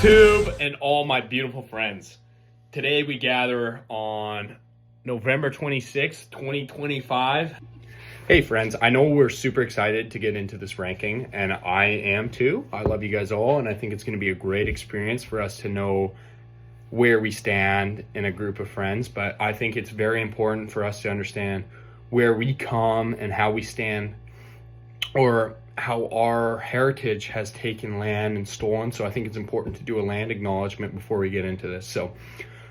YouTube and all my beautiful friends. Today we gather on November 26th, 2025. Hey friends, I know we're super excited to get into this ranking, and I am too. I love you guys all, and I think it's going to be a great experience for us to know where we stand in a group of friends. But I think it's very important for us to understand where we come and how we stand, or how our heritage has taken land and stolen. So I think it's important to do a land acknowledgement before we get into this. So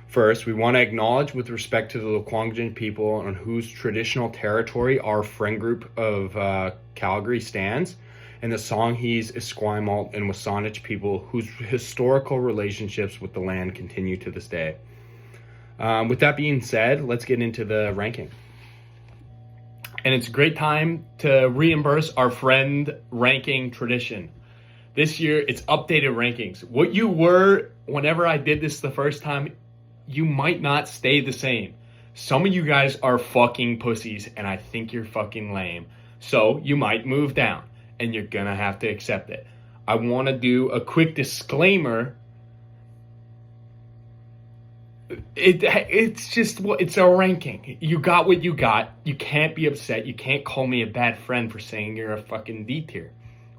first, we want to acknowledge with respect to the Lekwungen people on whose traditional territory our friend group of Calgary stands, and the Songhees, Esquimalt, and Wasanich people whose historical relationships with the land continue to this day. With that being said, let's get into the ranking. And it's a great time to reimburse our friend ranking tradition. This year, it's updated rankings. What you were whenever I did this the first time, you might not stay the same. Some of you guys are fucking pussies, and I think you're fucking lame. So you might move down, and you're gonna have to accept it. I want to do a quick disclaimer. It's a ranking. You got what you got. You can't be upset. You can't call me a bad friend for saying you're a fucking D tier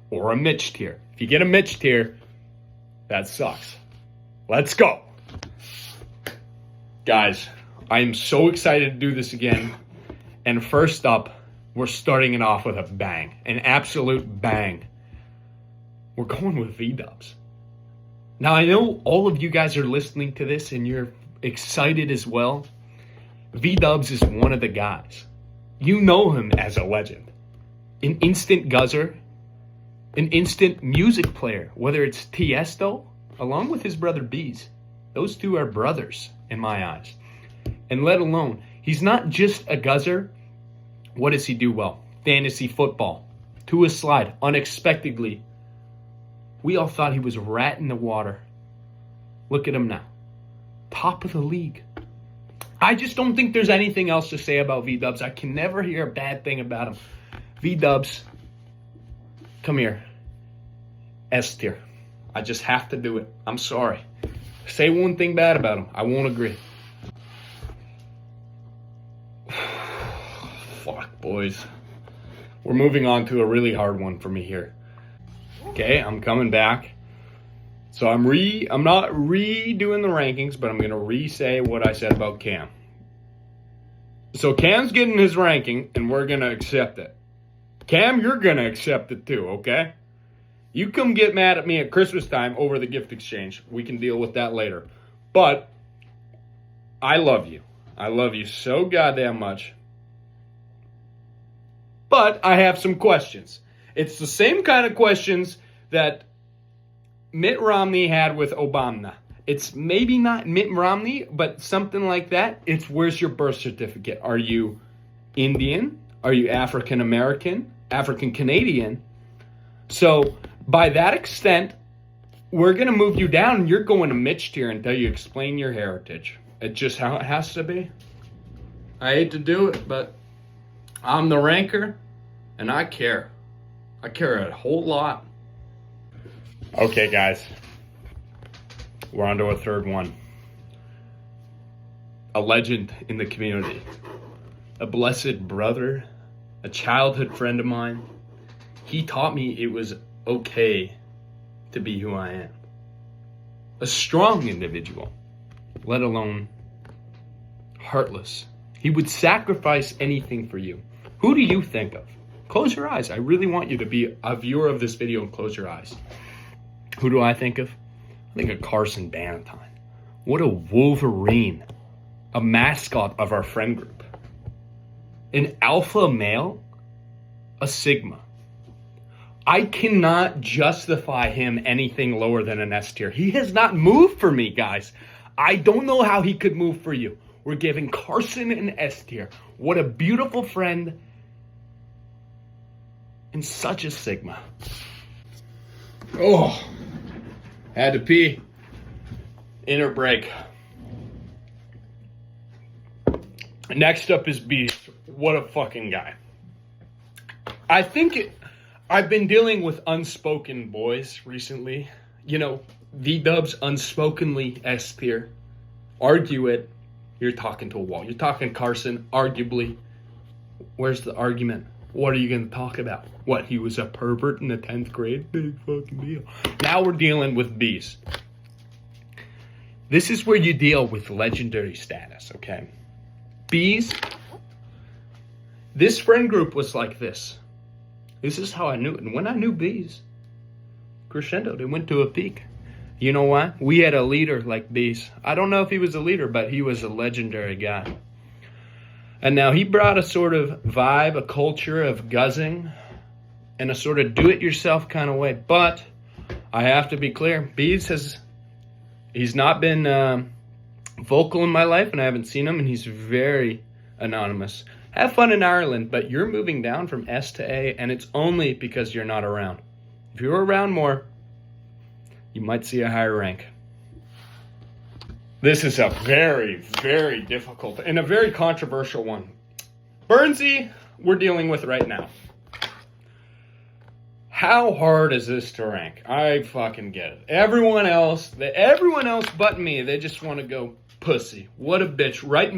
or a Mitch tier. If you get a Mitch tier, that sucks. Let's go. Guys, I am so excited to do this again. And first up, we're starting it off with a bang. An absolute bang. We're going with V-dubs. Now, I know all of you guys are listening to this and you're excited as well. V-dubs is one of the guys. You know him as a legend. An instant guzzer. An instant music player. Whether it's Tiesto, along with his brother Bees. Those two are brothers in my eyes. And let alone, he's not just a guzzer. What does he do well? Fantasy football. To a slide, unexpectedly. We all thought he was a rat in the water. Look at him now. Top of the league. I just don't think there's anything else to say about V-dubs. I can never hear a bad thing about him. V-dubs, come here. S tier. I just have to do it. I'm sorry. Say one thing bad about him. I won't agree. Fuck, boys. We're moving on to a really hard one for me here. Okay, I'm coming back. So I'm not redoing the rankings, but I'm going to re-say what I said about Cam. So Cam's getting his ranking, and we're going to accept it. Cam, you're going to accept it too, okay? You come get mad at me at Christmas time over the gift exchange. We can deal with that later. But I love you. I love you so goddamn much. But I have some questions. It's the same kind of questions that Mitt Romney had with Obama. It's maybe not Mitt Romney, but something like that. It's where's your birth certificate? Are you Indian? Are you African American? African Canadian? So by that extent, we're going to move you down and you're going to Mitch tier until you explain your heritage. It's just how it has to be. I hate to do it, but I'm the ranker and I care. I care a whole lot. Okay, guys, we're on to a third one. A legend in the community, a blessed brother, a childhood friend of mine. He taught me it was okay to be who I am. A strong individual, let alone heartless. He would sacrifice anything for you. Who do you think of? Close your eyes. I really want you to be a viewer of this video and close your eyes. Who do I think of? I think of Carson Bannatyne. What a Wolverine. A mascot of our friend group. An alpha male. A Sigma. I cannot justify him anything lower than an S tier. He has not moved for me, guys. I don't know how he could move for you. We're giving Carson an S tier. What a beautiful friend. And such a Sigma. Oh. Had to pee. Inner break. Next up is Beast. What a fucking guy. I've been dealing with unspoken boys recently. You know, V-dubs unspokenly S tier. Argue it, you're talking to a wall. You're talking Carson, arguably. Where's the argument? What are you going to talk about? What, he was a pervert in the 10th grade? Big fucking deal. Now we're dealing with B's. This is where you deal with legendary status, okay? B's. This friend group was like this. This is how I knew it. And when I knew B's, crescendo, they went to a peak. You know why? We had a leader like B's. I don't know if he was a leader, but he was a legendary guy. And now he brought a sort of vibe, a culture of guzzing, and a sort of do-it-yourself kind of way. But I have to be clear, he's not been vocal in my life, and I haven't seen him, and he's very anonymous. Have fun in Ireland, but you're moving down from S to A, and it's only because you're not around. If you were around more, you might see a higher rank. This is a very, very difficult and a very controversial one. Burnsy, we're dealing with right now. How hard is this to rank? I fucking get it. Everyone else but me, they just want to go pussy. What a bitch. Write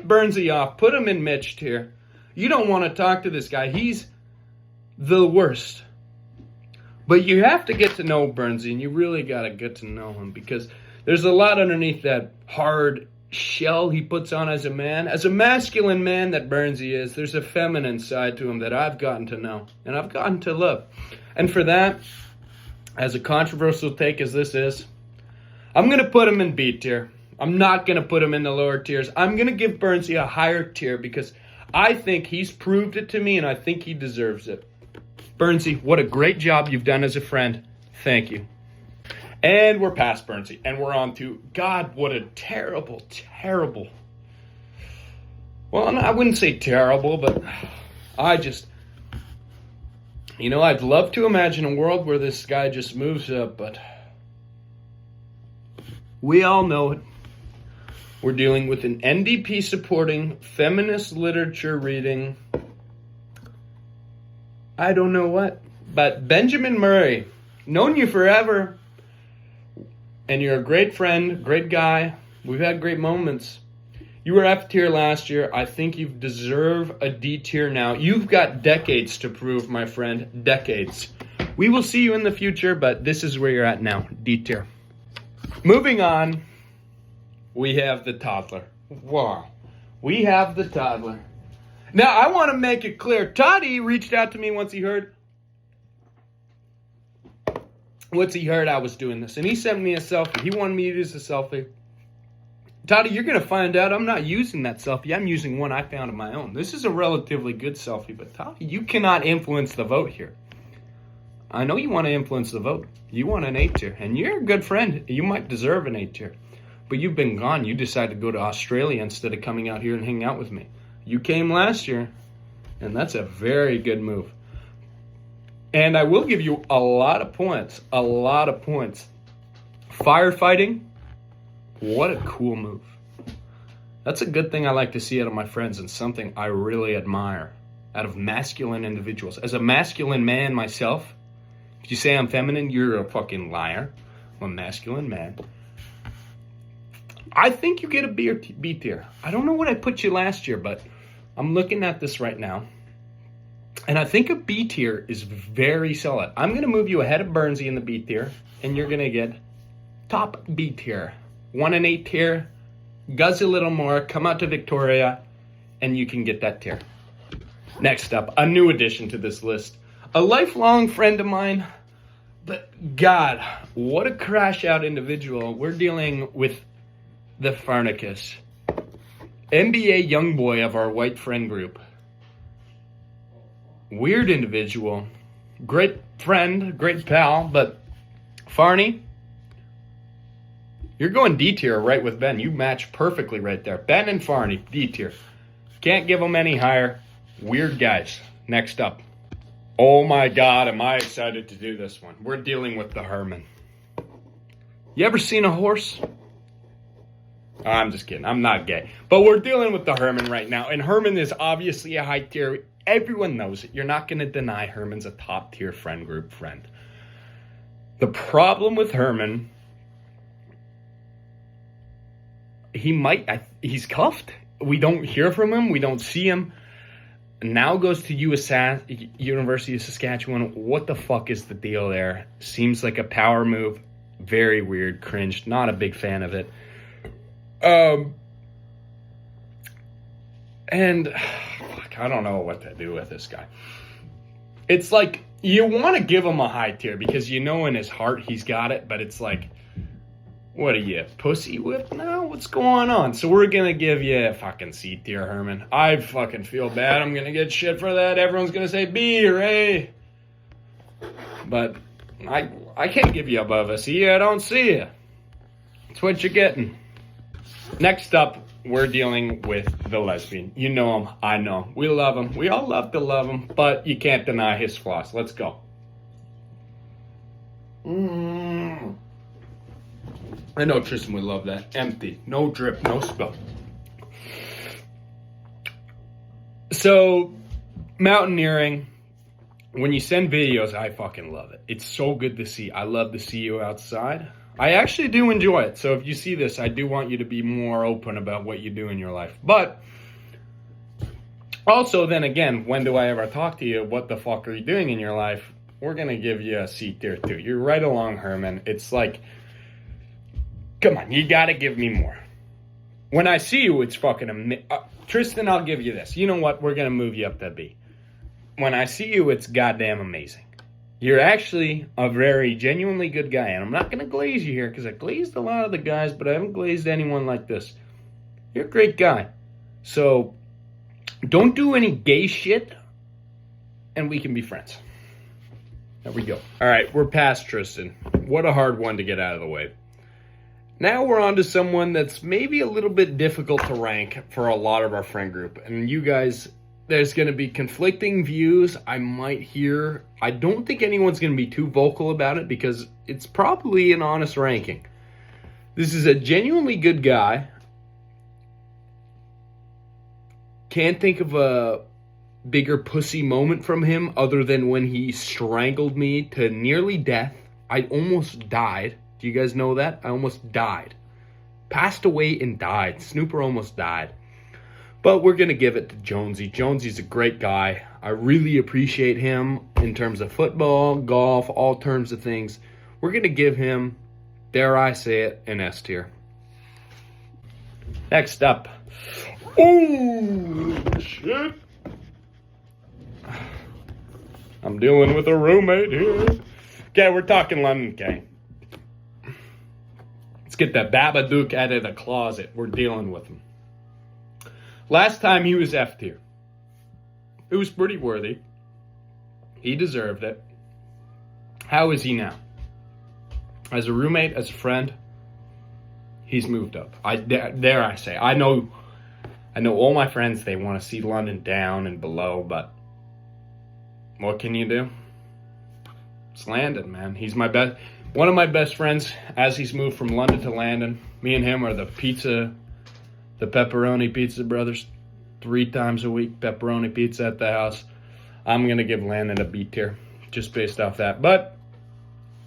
Burnsy off. Put him in Mitch tier. You don't want to talk to this guy. He's the worst. But you have to get to know Burnsy, and you really got to get to know him, because there's a lot underneath that hard shell he puts on as a man. As a masculine man that Burnsy is, there's a feminine side to him that I've gotten to know, and I've gotten to love. And for that, as a controversial take as this is, I'm going to put him in B tier. I'm not going to put him in the lower tiers. I'm going to give Burnsy a higher tier because I think he's proved it to me, and I think he deserves it. Burnsy, what a great job you've done as a friend. Thank you. And we're past Burnsy, and we're on to, God, what a terrible, terrible. Well, I wouldn't say terrible, but I'd love to imagine a world where this guy just moves up, but we all know it. We're dealing with an NDP supporting, feminist literature reading, I don't know what, but Benjamin Murray, known you forever, and you're a great friend, great guy. We've had great moments. You were F tier last year. I think you deserve a D tier now. You've got decades to prove, my friend, decades. We will see you in the future, but this is where you're at now, D tier. Moving on, we have the toddler. Wow. We have the toddler. Now, I want to make it clear. Toddy reached out to me once he heard I was doing this. And he sent me a selfie. He wanted me to use a selfie. Toddy, you're going to find out I'm not using that selfie. I'm using one I found of my own. This is a relatively good selfie. But Toddy, you cannot influence the vote here. I know you want to influence the vote. You want an A tier. And you're a good friend. You might deserve an A tier. But you've been gone. You decided to go to Australia instead of coming out here and hanging out with me. You came last year, and that's a very good move. And I will give you a lot of points. A lot of points. Firefighting, what a cool move. That's a good thing I like to see out of my friends, and something I really admire out of masculine individuals. As a masculine man myself, if you say I'm feminine, you're a fucking liar. I'm a masculine man. I think you get a B tier. I don't know what I put you last year, but I'm looking at this right now. And I think a B tier is very solid. I'm going to move you ahead of Burnsy in the B tier. And you're going to get top B tier. 1 and 8 tier. Guzz a little more. Come out to Victoria. And you can get that tier. Next up, a new addition to this list. A lifelong friend of mine. But God, what a crash out individual. We're dealing with the Farnicus, NBA young boy of our white friend group. Weird individual, great friend, great pal, but Farney, you're going D tier right with Ben. You match perfectly right there. Ben and Farney, D tier. Can't give them any higher. Weird guys. Next up. Oh my God, am I excited to do this one. We're dealing with the Herman. You ever seen a horse? Oh, I'm just kidding. I'm not gay. But we're dealing with the Herman right now. And Herman is obviously a high tier. Everyone knows it. You're not going to deny Herman's a top tier friend group friend. The problem with Herman he's cuffed. We don't hear from him. We don't see him. Now goes to University of Saskatchewan. What the fuck is the deal there? Seems like a power move. Very weird. Cringed. Not a big fan of it. And fuck, I don't know what to do with this guy. It's like you want to give him a high tier because you know in his heart he's got it, but it's like, what are you, pussy whip now? What's going on? So we're going to give you a fucking C tier, Herman. I fucking feel bad. I'm going to get shit for that. Everyone's going to say B or A. But I can't give you above a C. I don't see you. That's what you're getting. Next up, we're dealing with the lesbian. You know him. I know. We love him. We all love to love him. But you can't deny his flaws. Let's go. I know Tristan would love that. Empty. No drip. No spill. So, mountaineering. When you send videos, I fucking love it. It's so good to see. I love to see you outside. I actually do enjoy it. So if you see this, I do want you to be more open about what you do in your life. But also, then again, when do I ever talk to you? What the fuck are you doing in your life? We're going to give you a C tier too. You're right along, Herman. It's like, come on, you got to give me more. When I see you, it's fucking amazing. Tristan, I'll give you this. You know what? We're going to move you up to B. When I see you, it's goddamn amazing. You're actually a very genuinely good guy. And I'm not going to glaze you here because I glazed a lot of the guys, but I haven't glazed anyone like this. You're a great guy. So don't do any gay shit and we can be friends. There we go. All right, we're past Tristan. What a hard one to get out of the way. Now we're on to someone that's maybe a little bit difficult to rank for a lot of our friend group. And you guys, there's going to be conflicting views. I might hear. I don't think anyone's going to be too vocal about it because it's probably an honest ranking. This is a genuinely good guy. Can't think of a bigger pussy moment from him other than when he strangled me to nearly death. I almost died. Do you guys know that? I almost died. Passed away and died. Snooper almost died. But we're going to give it to Jonesy. Jonesy's a great guy. I really appreciate him in terms of football, golf, all terms of things. We're going to give him, dare I say it, an S tier. Next up. Oh, shit. I'm dealing with a roommate here. Okay, we're talking London, okay? Let's get that Babadook out of the closet. We're dealing with him. Last time he was F tier. It was pretty worthy. He deserved it. How is he now? As a roommate, as a friend, he's moved up. Dare I say. I know all my friends, they want to see London down and below, but what can you do? It's Landon, man. He's one of my best friends as he's moved from London to Landon. Me and him are the pepperoni pizza brothers. 3 times a week, pepperoni pizza at the house. I'm going to give Landon a B tier, just based off that. But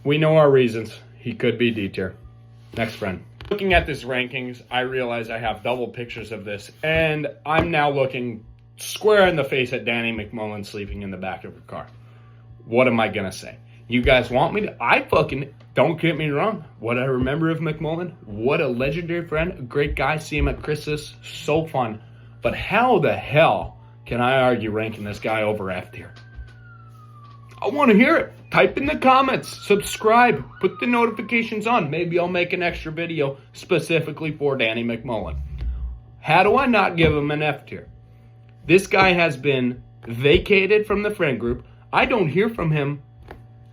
we know our reasons. He could be D tier. Next friend. Looking at this rankings, I realize I have double pictures of this, and I'm now looking square in the face at Danny McMullen sleeping in the back of her car. What am I going to say? You guys want me to? I fucking, don't get me wrong. What I remember of McMullen, what a legendary friend, a great guy. See him at Chris's, so fun. But how the hell can I argue ranking this guy over F tier? I want to hear it. Type in the comments, subscribe, put the notifications on. Maybe I'll make an extra video specifically for Danny McMullen. How do I not give him an F tier? This guy has been vacated from the friend group. I don't hear from him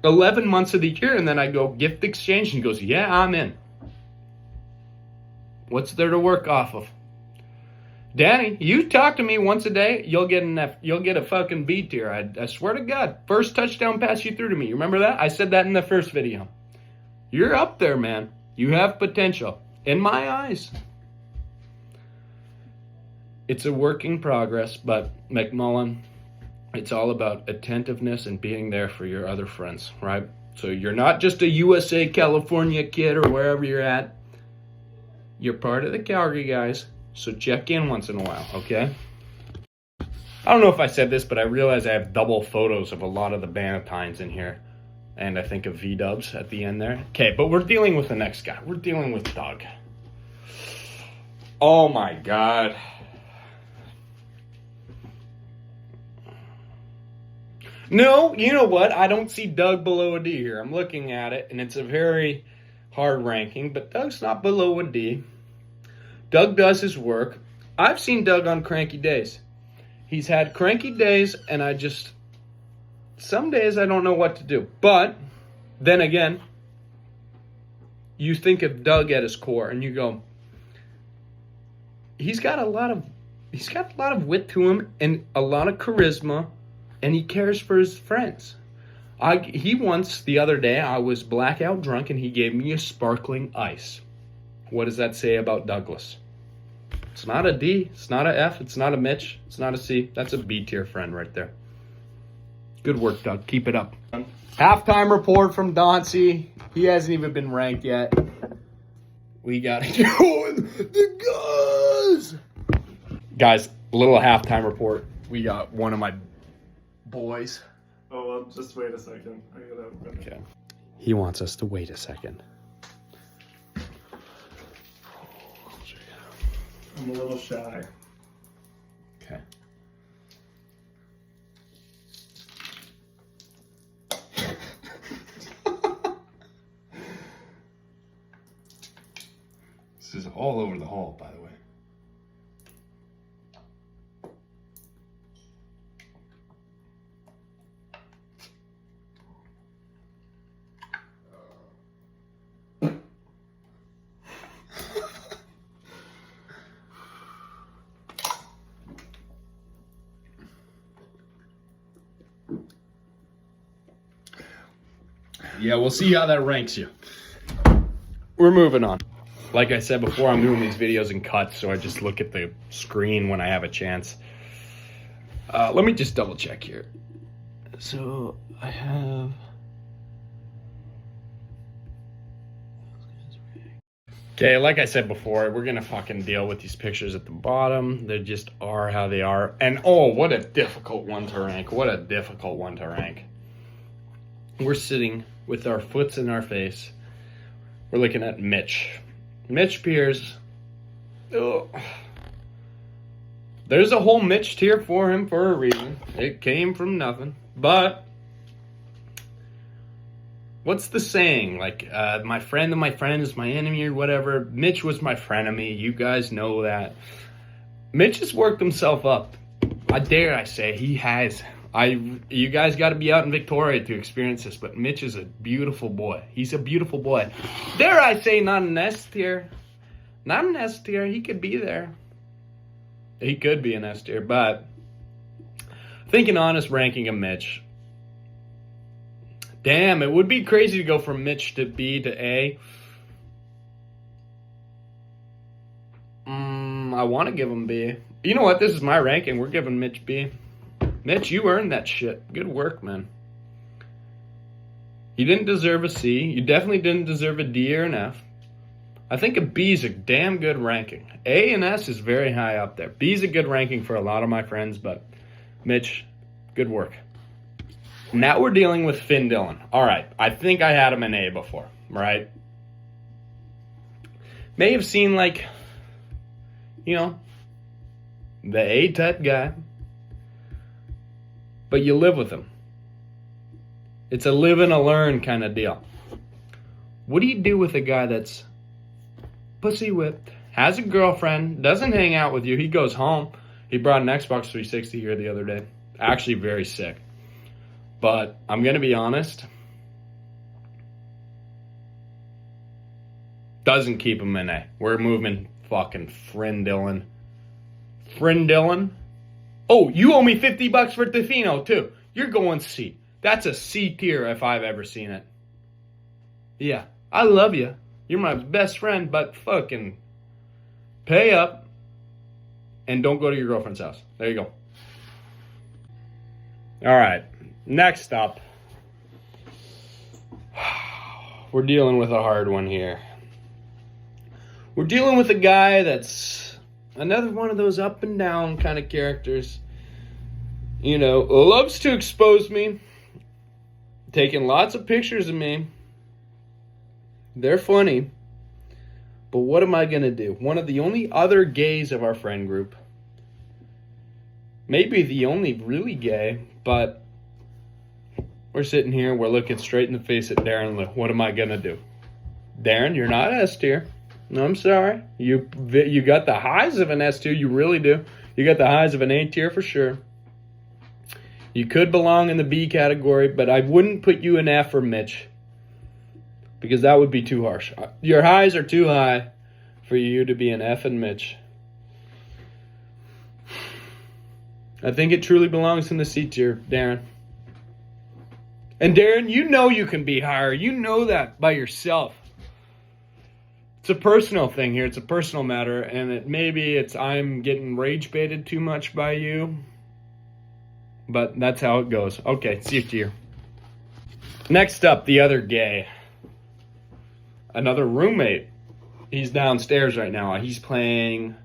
11 months of the year, and then I go gift exchange and he goes, yeah, I'm in. What's there to work off of? Danny, you talk to me once a day, you'll get a fucking B tier. I swear to God. First touchdown pass you threw to me. You remember that? I said that in the first video. You're up there, man. You have potential. In my eyes. It's a work in progress, but McMullen, it's all about attentiveness and being there for your other friends, right? So you're not just a USA, California kid or wherever you're at. you're part of the Calgary guys, so check in once in a while, okay? I don't know if I said this, but I realize I have double photos of a lot of the Bannatynes in here. And I think of V-dubs at the end there. Okay, but we're dealing with the next guy. We're dealing with Doug. Oh my God. No, you know what? I don't see Doug below a D here. I'm looking at it, and it's a very hard ranking, but Doug's not below a D. Doug does his work. I've seen Doug on cranky days. He's had cranky days, and some days I don't know what to do. But then again, you think of Doug at his core, and you go, he's got a lot of wit to him and a lot of charisma, and he cares for his friends. He once, the other day, I was blackout drunk, and he gave me a sparkling ice. What does that say about Douglas? It's not a D, it's not a F, it's not a Mitch, it's not a C. That's a B tier friend right there. Good work, Doug. Keep it up. Halftime report from Dauncey. He hasn't even been ranked yet. We got to go with the guys. Guys, a little halftime report. We got one of my boys. Oh, well, just wait a second. Okay. He wants us to wait a second. I'm a little shy. Okay. This is all over the hall, by the way. Yeah, we'll see how that ranks you. We're moving on. Like I said before, I'm doing these videos in cuts, so I just look at the screen when I have a chance. Let me just double check here. So I have... Okay, like I said before, we're gonna fucking deal with these pictures at the bottom. They just are how they are. And oh, what a difficult one to rank. What a difficult one to rank. We're sitting with our foots in our face. We're looking at Mitch. Mitch Pierce. Oh. There's a whole Mitch tier for him for a reason. It came from nothing. But what's the saying? Like, my friend of my friend is my enemy or whatever. Mitch was my frenemy. You guys know that. Mitch has worked himself up. I dare I say he has. You guys got to be out in Victoria to experience this, but Mitch is a beautiful boy. He's a beautiful boy. Dare I say not an S tier. Not an S tier. He could be there. He could be an S tier, but thinking honest ranking of Mitch. Damn, it would be crazy to go from Mitch to B to A. I want to give him B. You know what? This is my ranking. We're giving Mitch B. Mitch, you earned that shit. Good work, man. You didn't deserve a C. You definitely didn't deserve a D or an F. I think a B is a damn good ranking. A and S is very high up there. B is a good ranking for a lot of my friends, but Mitch, good work. Now we're dealing with Finn Dillon. All right, I think I had him an A before, right? May have seen like, you know, the A-type guy. But you live with him. It's a live and a learn kind of deal. What do you do with a guy that's pussy whipped, has a girlfriend, doesn't hang out with you, he goes home? He brought an Xbox 360 here the other day. Actually very sick. But I'm going to be honest. Doesn't keep him in A. We're moving fucking Friend Dillon. Friend Dillon? Oh, you owe me $50 for Tofino, too. You're going C. That's a C tier if I've ever seen it. Yeah, I love you. You're my best friend, but fucking pay up and don't go to your girlfriend's house. There you go. All right, next up. We're dealing with a hard one here. We're dealing with a guy that's another one of those up and down kind of characters. You know, loves to expose me. Taking lots of pictures of me. They're funny. But what am I going to do? One of the only other gays of our friend group. Maybe the only really gay, but we're sitting here, we're looking straight in the face at Darren. What am I going to do? Darren, you're not S tier. No, I'm sorry. You got the highs of an S tier, you really do. You got the highs of an A tier for sure. You could belong in the B category, but I wouldn't put you in F or Mitch. Because that would be too harsh. Your highs are too high for you to be an F and Mitch. I think it truly belongs in the C tier, Darren. And Darren, you know you can be higher. You know that by yourself. It's a personal thing here. It's a personal matter. And maybe I'm getting rage baited too much by you. But that's how it goes. Okay, C tier. Next up, the other gay. Another roommate. He's downstairs right now. He's playing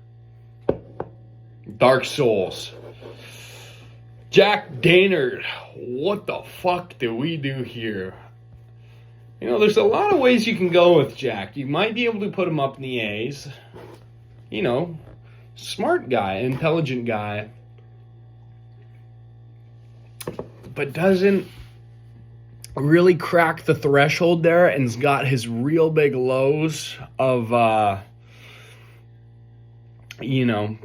Dark Souls. Jack Daynard. What the fuck do we do here? You know, there's a lot of ways you can go with Jack. You might be able to put him up in the A's. You know, smart guy, intelligent guy. But doesn't really crack the threshold there and's got his real big lows of, you know,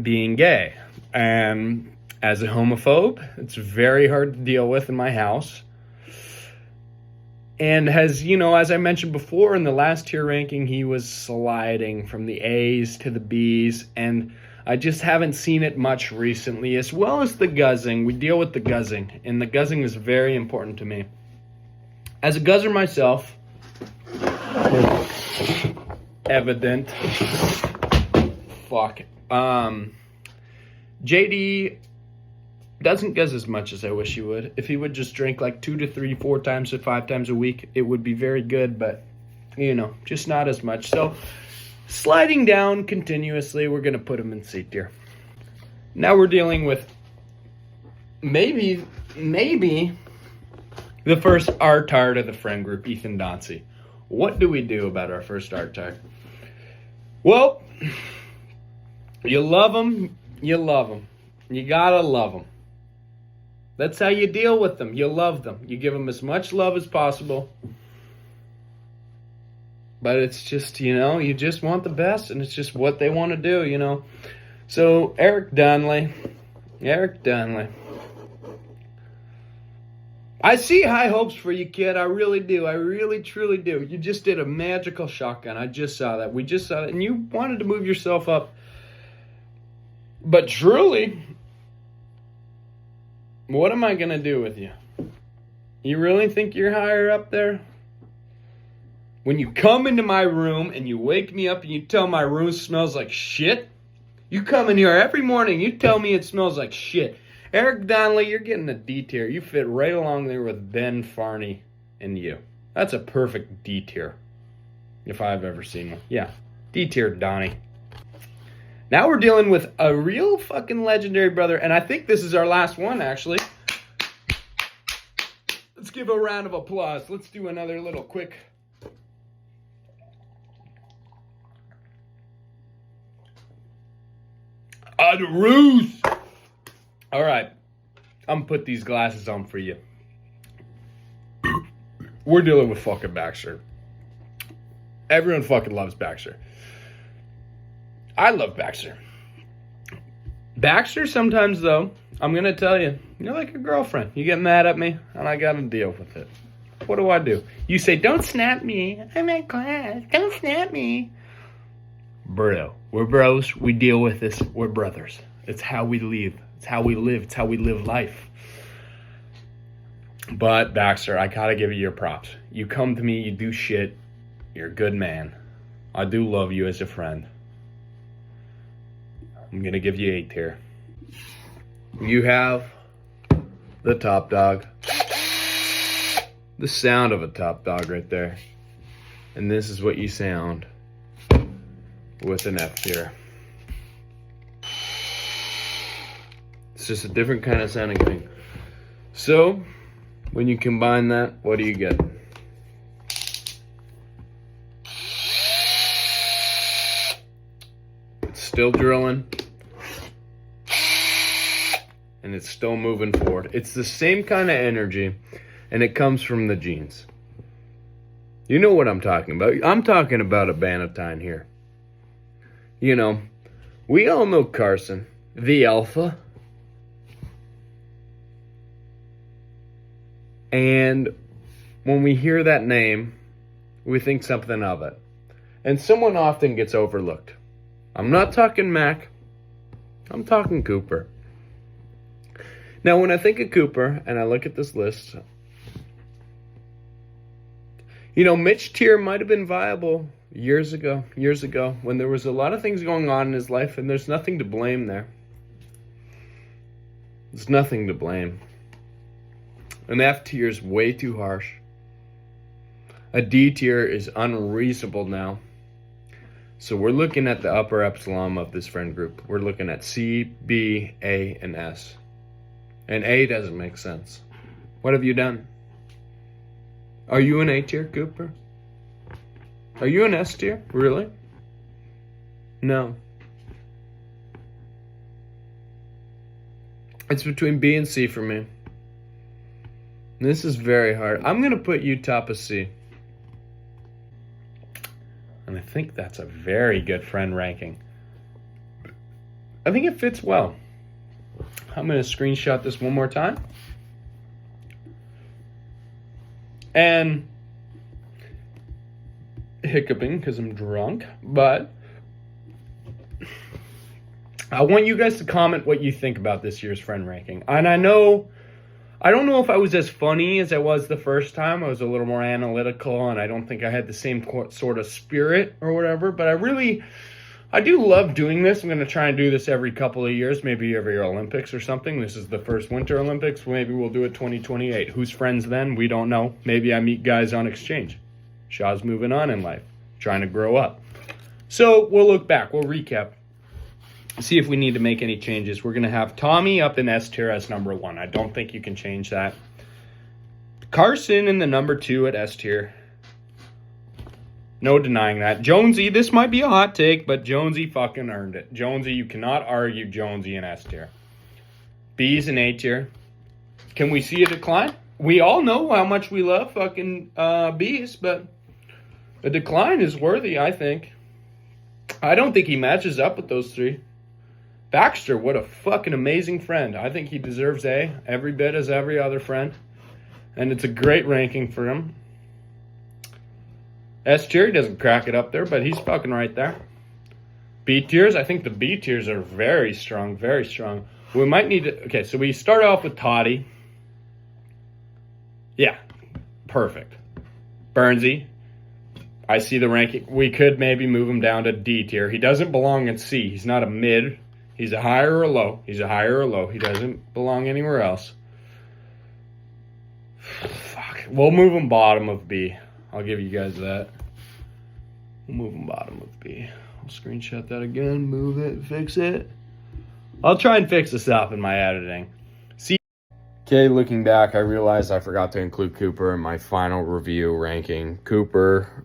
being gay. And as a homophobe, it's very hard to deal with in my house. And has, you know, as I mentioned before in the last tier ranking, he was sliding from the A's to the B's. And I just haven't seen it much recently, as well as the guzzing. We deal with the guzzing, and the guzzing is very important to me. As a guzzer myself, evident. Fuck. JD doesn't guzz as much as I wish he would. If he would just drink like 2 to 3, 4 times to 5 times a week, it would be very good, but, you know, just not as much. So, sliding down continuously, we're going to put him in C tier. Now we're dealing with maybe the first R-tard of the friend group, Ethan Dauncey. What do we do about our first R-tard? Well, you love him, you love him. You gotta love them. That's how you deal with them. You love them. You give them as much love as possible. But it's just, you know, you just want the best, and it's just what they want to do, you know. So, Eric Donnelly. I see high hopes for you, kid. I really do. I really, truly do. You just did a magical shotgun. I just saw that. We just saw it. And you wanted to move yourself up. But truly, what am I going to do with you? You really think you're higher up there? When you come into my room and you wake me up and you tell my room smells like shit, you come in here every morning, you tell me it smells like shit. Eric Donnelly, you're getting a D tier. You fit right along there with Ben Farney and you. That's a perfect D tier, if I've ever seen one. Yeah, D tier Donnie. Now we're dealing with a real fucking legendary brother, and I think this is our last one, actually. Let's give a round of applause. Let's do another little quick... Ruth. All right, I'm gonna put these glasses on for you. We're dealing with fucking Baxter. Everyone fucking loves Baxter. I love Baxter. Baxter sometimes, though, I'm gonna tell you, you're like a girlfriend. You get mad at me, and I gotta deal with it. What do? You say, don't snap me. I'm at class. Don't snap me. Bro, we're bros. We deal with this. We're brothers. It's how we live. It's how we live. It's how we live life. But, Baxter, I gotta give you your props. You come to me, you do shit. You're a good man. I do love you as a friend. I'm gonna give you 8 tier. You have the top dog. The sound of a top dog right there. And this is what you sound with an F tier. It's just a different kind of sounding thing. So, when you combine that, what do you get? It's still drilling. And it's still moving forward. It's the same kind of energy, and it comes from the genes. You know what I'm talking about. I'm talking about a Bannatyne here. You know, we all know Carson, the alpha. And when we hear that name, we think something of it. And someone often gets overlooked. I'm not talking Mac. I'm talking Cooper. Now, when I think of Cooper and I look at this list, you know, Mitch Tier might have been viable years ago, when there was a lot of things going on in his life, and there's nothing to blame there. There's nothing to blame. An F tier is way too harsh. A D tier is unreasonable now. So we're looking at the upper epsilon of this friend group. We're looking at C, B, A, and S. And A doesn't make sense. What have you done? Are you an A tier, Cooper? Are you an S tier? Really? No. It's between B and C for me. This is very hard. I'm going to put you top of C. And I think that's a very good friend ranking. I think it fits well. I'm going to screenshot this one more time. And hiccuping because I'm drunk, but I want you guys to comment what you think about this year's friend ranking. And I don't know if I was as funny as I was the first time. I was a little more analytical, and I don't think I had the same sort of spirit or whatever, but I do love doing this. I'm going to try and do this every couple of years, maybe every Olympics or something. This is the first Winter Olympics. Maybe we'll do it 2028. Who's friends then? We don't know. Maybe I meet guys on exchange. Shaw's moving on in life, trying to grow up. So we'll look back. We'll recap. See if we need to make any changes. We're going to have Tommy up in S tier as number 1. I don't think you can change that. Carson in the number 2 at S tier. No denying that. Jonesy, this might be a hot take, but Jonesy fucking earned it. Jonesy, you cannot argue Jonesy in S tier. B's in A tier. Can we see a decline? We all know how much we love fucking B's, but a decline is worthy, I think. I don't think he matches up with those 3. Baxter, what a fucking amazing friend. I think he deserves A every bit as every other friend. And it's a great ranking for him. S tier, he doesn't crack it up there, but he's fucking right there. B tiers, I think the B tiers are very strong, very strong. We might need to, okay, so we start off with Toddy. Yeah, perfect. Burnsy, I see the ranking. We could maybe move him down to D tier. He doesn't belong in C. He's not a mid. He's a higher or a low. He's a higher or a low. He doesn't belong anywhere else. Fuck. We'll move him bottom of B. I'll give you guys that. We'll move him bottom of B. I'll screenshot that again. Move it. Fix it. I'll try and fix this up in my editing. See. Okay, looking back, I realized I forgot to include Cooper in my final review ranking. Cooper,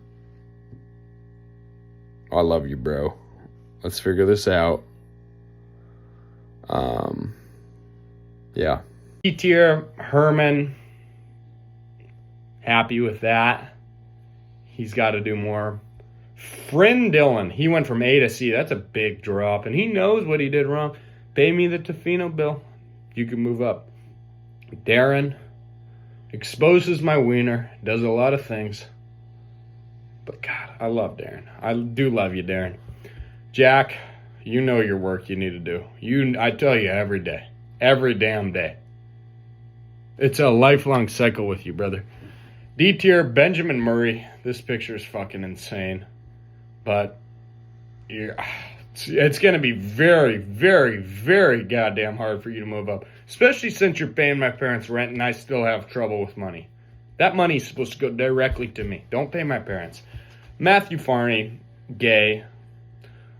I love you, bro. Let's figure this out. Yeah. E tier, Herman. Happy with that. He's got to do more. Friend Dylan, he went from A to C. That's a big drop, and he knows what he did wrong. Pay me the Tofino bill. You can move up. Darren exposes my wiener. Does a lot of things. But God, I love Darren. I do love you, Darren. Jack, you know your work you need to do. I tell you every day. Every damn day. It's a lifelong cycle with you, brother. D tier, Benjamin Murray. This picture is fucking insane. But it's going to be very, very, very goddamn hard for you to move up. Especially since you're paying my parents rent and I still have trouble with money. That money's supposed to go directly to me. Don't pay my parents. Matthew Farney, gay.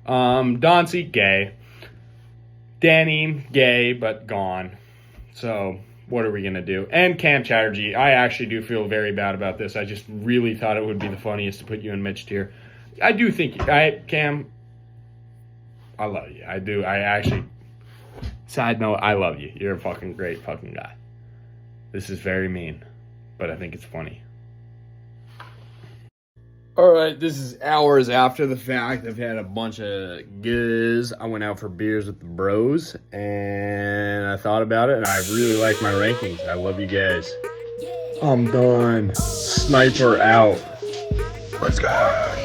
Dauncey, gay. Danny, gay, but gone. So, what are we going to do? And Cam Chatterjee, I actually do feel very bad about this. I just really thought it would be the funniest to put you in Mitch tier. I do think, Cam, I love you. I do. I actually, side note, I love you. You're a fucking great fucking guy. This is very mean, but I think it's funny. All right, this is hours after the fact. I've had a bunch of goods. I went out for beers with the bros, and I thought about it, and I really like my rankings. I love you guys. I'm done. Sniper out. Let's go.